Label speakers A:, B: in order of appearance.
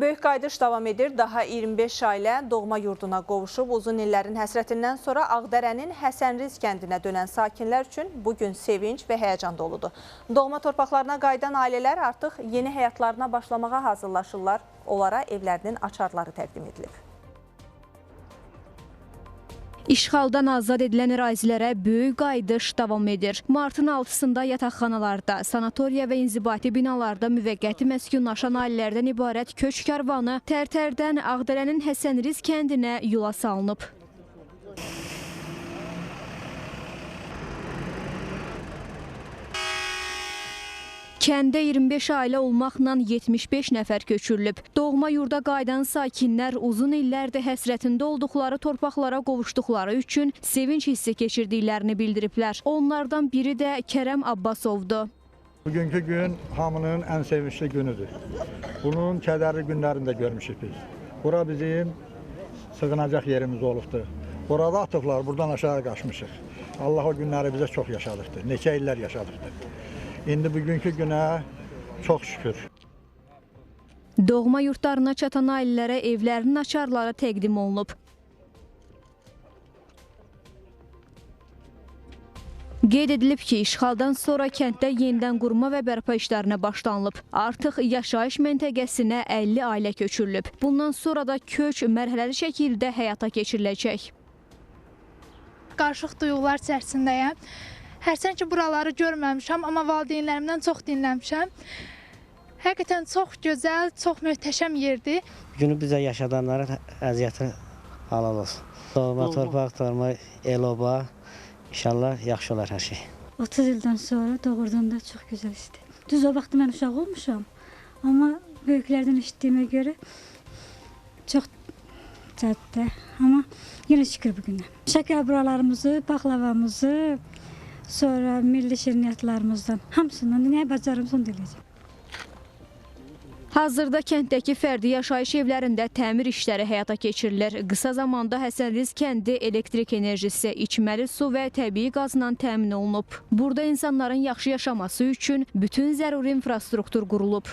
A: Böyük qayıdış davam edir. Daha 25 ailə doğma yurduna qovuşub. Uzun illərin həsrətindən sonra Ağdərənin Həsənriz kəndinə dönən sakinlər üçün bugün sevinç və həyəcan doludur. Doğma torpaqlarına qayıdan ailələr artıq yeni həyatlarına başlamağa hazırlaşırlar. Onlara evlərinin açarları təqdim edilib.
B: İşğaldan azad edilən ərazilərə böyük qayıdış davam edir. Martın 6-sında yataqxanalarda, sanatoriya və inzibati binalarda müvəqqəti məskunlaşan ailələrdən ibarət köç karvanı Tərtərdən Ağdərənin Həsənriz kəndinə yola salınıb. Kəndə 25 ailə olmaqla 75 nəfər köçürülüb. Doğma yurda qayıdan sakinlər uzun illərdir həsrətində olduqları torpaqlara qovuşduqları üçün sevinç hissi keçirdiklərini bildiriblər. Onlardan biri də Kərəm Abbasovdur.
C: Bugünkü gün hamının ən sevinçli günüdür. Bunun kədərli günlərində görmüşük biz. Bura bizim sığınacaq yerimiz olubdur. Burada atıqlar, buradan aşağı qaçmışıq. Allah o günləri bizə çox yaşadıqdır. Neçə illər yaşadıqdır. İndi bugünkü günə çox şükür.
B: Doğma yurtlarına çatan ailələrə evlərinin açarları təqdim olunub. Qeyd edilib ki, işğaldan sonra kənddə yenidən qurma və bərpa işlərinə başlanılıb. Artıq yaşayış məntəqəsinə 50 ailə köçürülüb. Bundan sonra da köç mərhələli şəkildə həyata keçiriləcək.
D: Qarışıq duyğular içərisindəyəm. Hərçənd ki, buraları görməmişəm, amma valideynlərimdən çox dinləmişəm. Həqiqətən çox gözəl, çox möhtəşəm yerdir.
E: Günü bizə yaşadanlara əziyyəti halal olsun. Doğma torpaq, doğma el-oba, inşallah yaxşı olar hər şey.
F: 30 ildən sonra doğrudan da çox gözəl isti. Düz o vaxt mən uşaq olmuşam, amma böyüklərdən eşitdiyimə görə çox çətdə, amma yenə şükür bugünə. Şəkər buralarımızı, baxlavamızı, sonra milli şirniyyatlarımızdan, hamısından nəyə bacarımız onu eləyəcəm.
B: Hazırda kənddəki fərdi yaşayış evlərində təmir işləri həyata keçirilir. Qısa zamanda Həsənriz kəndi elektrik enerjisi, içməli su və təbii qazla təmin olunub. Burada insanların yaxşı yaşaması üçün bütün zəruri infrastruktur qurulub.